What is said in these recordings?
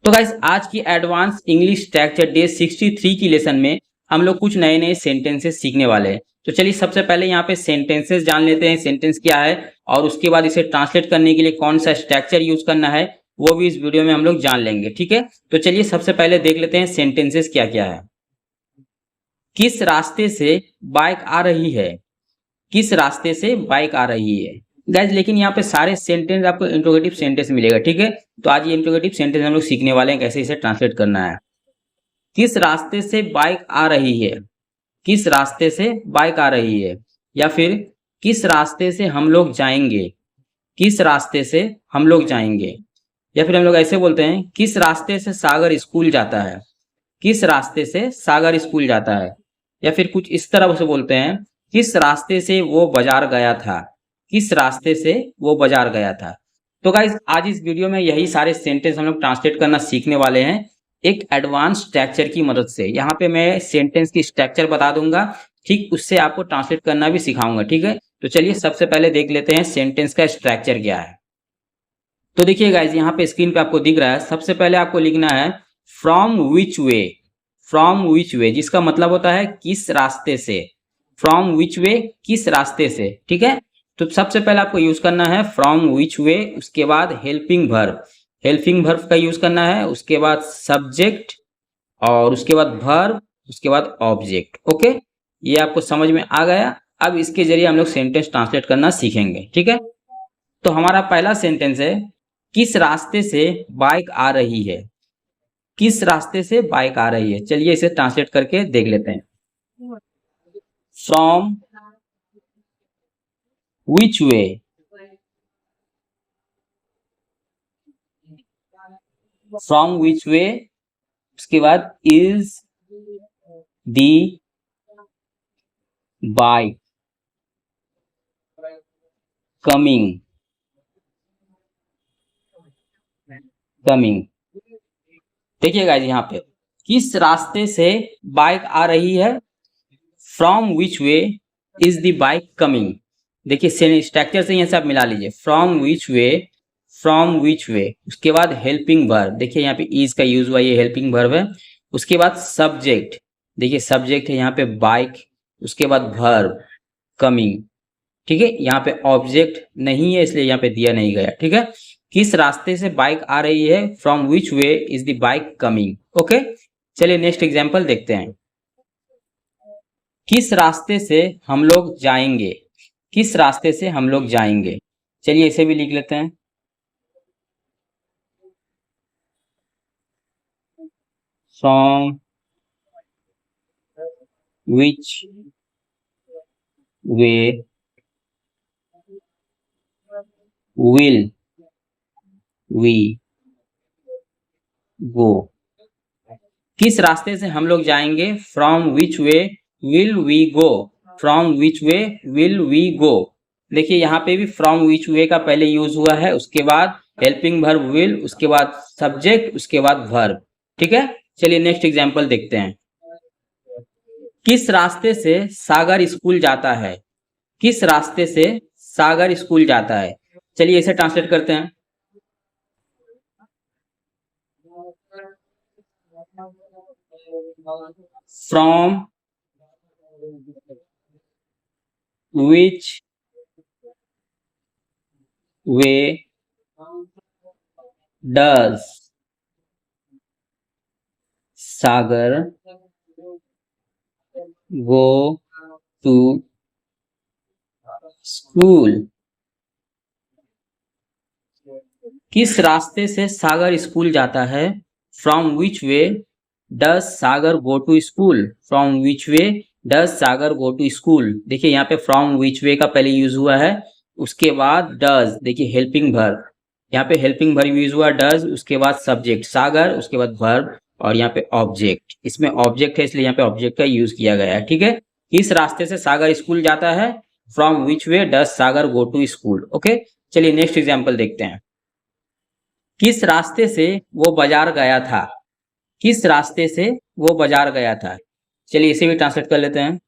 तो गाइस आज की एडवांस इंग्लिश स्ट्रक्चर डे 63 की लेसन में हम लोग कुछ नए नए सेंटेंसेस सीखने वाले हैं। तो चलिए सबसे पहले यहाँ पे सेंटेंसेस जान लेते हैं, सेंटेंस क्या है और उसके बाद इसे ट्रांसलेट करने के लिए कौन सा स्ट्रक्चर यूज करना है वो भी इस वीडियो में हम लोग जान लेंगे। ठीक है, तो चलिए सबसे पहले देख लेते हैं सेंटेंसेस क्या क्या है। किस रास्ते से बाइक आ रही है? किस रास्ते से बाइक आ रही है गाइज। लेकिन यहाँ पे सारे सेंटेंस आपको इंट्रोगेटिव सेंटेंस मिलेगा। ठीक है, तो आज ये इंट्रोगेटिव सेंटेंस हम लोग सीखने वाले हैं कैसे इसे ट्रांसलेट करना है। किस रास्ते से बाइक आ रही है? किस रास्ते से बाइक आ रही है, या फिर किस रास्ते से हम लोग जाएंगे? किस रास्ते से हम लोग जाएंगे, या फिर हम लोग ऐसे बोलते हैं किस रास्ते से सागर स्कूल जाता है? किस रास्ते से सागर स्कूल जाता है, या फिर कुछ इस तरह से बोलते हैं किस रास्ते से वो बाजार गया था? किस रास्ते से वो बाजार गया था। तो गाइज आज इस वीडियो में यही सारे सेंटेंस हम लोग ट्रांसलेट करना सीखने वाले हैं एक एडवांस स्ट्रक्चर की मदद से। यहाँ पे मैं सेंटेंस की स्ट्रक्चर बता दूंगा, ठीक उससे आपको ट्रांसलेट करना भी सिखाऊंगा। ठीक है, तो चलिए सबसे पहले देख लेते हैं सेंटेंस का स्ट्रक्चर क्या है। तो देखिए गाइज यहाँ पे स्क्रीन पे आपको दिख रहा है, सबसे पहले आपको लिखना है from which way. From which वे जिसका मतलब होता है किस रास्ते से। फ्रॉम विच वे किस रास्ते से। ठीक है, तो सबसे पहले आपको यूज करना है फ्रॉम विच वे, उसके बाद हेल्पिंग वर्ब। हेल्पिंग वर्ब का यूज करना है, उसके बाद सब्जेक्ट, और उसके बाद वर्ब, उसके बाद ऑब्जेक्ट। ओके, ये आपको समझ में आ गया। अब इसके जरिए हम लोग सेंटेंस ट्रांसलेट करना सीखेंगे। ठीक है, तो हमारा पहला सेंटेंस है किस रास्ते से बाइक आ रही है? किस रास्ते से बाइक आ रही है, चलिए इसे ट्रांसलेट करके देख लेते हैं। From which way. From which वे, उसके बाद is the bike coming. Coming, देखिएगा यहाँ पे किस रास्ते से बाइक आ रही है। From which way is the bike coming. देखिए स्ट्रक्चर से यहाँ से आप मिला लीजिए from which way, from which वे, उसके बाद हेल्पिंग वर्ब। देखिए यहाँ पे इज का यूज हुआ, ये हेल्पिंग वर्ब है। उसके बाद सब्जेक्ट, देखिए सब्जेक्ट है यहाँ पे बाइक, उसके बाद वर्ब कमिंग। ठीक है, यहाँ पे ऑब्जेक्ट नहीं है इसलिए यहाँ पे दिया नहीं गया। ठीक है, किस रास्ते से बाइक आ रही है, from which way is the bike coming. Okay, चलिए नेक्स्ट एग्जांपल देखते हैं। किस रास्ते से हम लोग जाएंगे? किस रास्ते से हम लोग जाएंगे, चलिए इसे भी लिख लेते हैं। From which way will we go. किस रास्ते से हम लोग जाएंगे, from which way will we go. From which way will we go. देखिए यहाँ पे भी फ्रॉम विच वे का पहले यूज हुआ है, उसके बाद हेल्पिंग वर्ब विल, उसके बाद सब्जेक्ट, उसके बाद वर्ब। ठीक है, चलिए नेक्स्ट एग्जांपल देखते हैं। किस रास्ते से सागर स्कूल जाता है? किस रास्ते से सागर स्कूल जाता है, चलिए इसे ट्रांसलेट करते हैं। From which way does Sagar go to school. किस रास्ते से सागर स्कूल जाता है, from which way does Sagar go to school. From which way does Sagar go to school. देखिए यहाँ पे फ्रॉम विच वे का पहले यूज हुआ है, उसके बाद डज, देखिए हेल्पिंग वर्ब, यहाँ पे हेल्पिंग वर्ब यूज हुआ डज, उसके बाद सब्जेक्ट सागर, उसके बाद वर्ब, और यहाँ पे ऑब्जेक्ट, इसमें ऑब्जेक्ट है इसलिए यहाँ पे ऑब्जेक्ट का यूज किया गया है। ठीक है, किस रास्ते से सागर स्कूल जाता है, from which way does Sagar go to school. Okay, चलिए नेक्स्ट एग्जाम्पल देखते हैं। किस रास्ते से वो बाजार गया था? किस रास्ते से वो बाजार गया था, चलिए इसे भी ट्रांसलेट कर लेते हैं।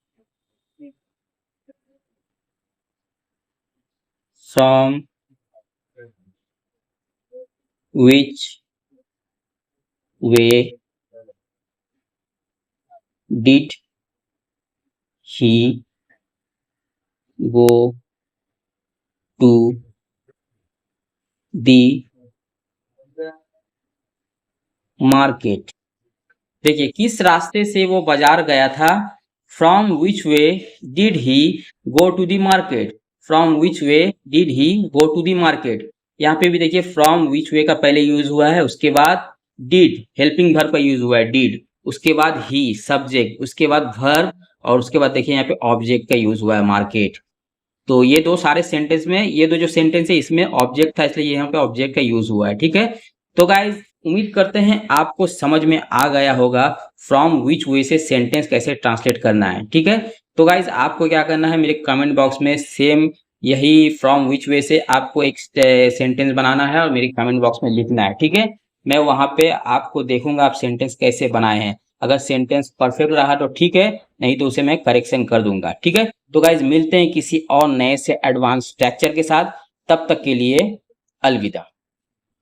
From which way did he go to the market. देखिए किस रास्ते से वो बाजार गया था, from which way did he go to the market, from which way did he go to the market. यहाँ पे भी देखिए फ्रॉम विच वे का पहले यूज हुआ है, उसके बाद डिड हेल्पिंग वर्ब का यूज हुआ है डिड, उसके बाद ही सब्जेक्ट, उसके बाद वर्ब, और उसके बाद देखिए यहाँ पे ऑब्जेक्ट का यूज हुआ है मार्केट। तो ये दो सारे सेंटेंस में, ये दो जो सेंटेंस है इसमें ऑब्जेक्ट था, इसलिए यहाँ पे ऑब्जेक्ट का यूज हुआ है। ठीक है, तो गाइज उम्मीद करते हैं आपको समझ में आ गया होगा फ्रॉम विच वे से सेंटेंस कैसे ट्रांसलेट करना है। ठीक है, तो गाइज आपको क्या करना है, मेरे कमेंट बॉक्स में सेम यही फ्रॉम विच वे से आपको एक सेंटेंस बनाना है और मेरे कमेंट बॉक्स में लिखना है। ठीक है, मैं वहां पे आपको देखूंगा आप सेंटेंस कैसे बनाए हैं। अगर सेंटेंस परफेक्ट रहा तो ठीक है, नहीं तो उसे मैं करेक्शन कर दूंगा। ठीक है, तो गाइज मिलते हैं किसी और नए से एडवांस स्ट्रक्चर के साथ, तब तक के लिए अलविदा।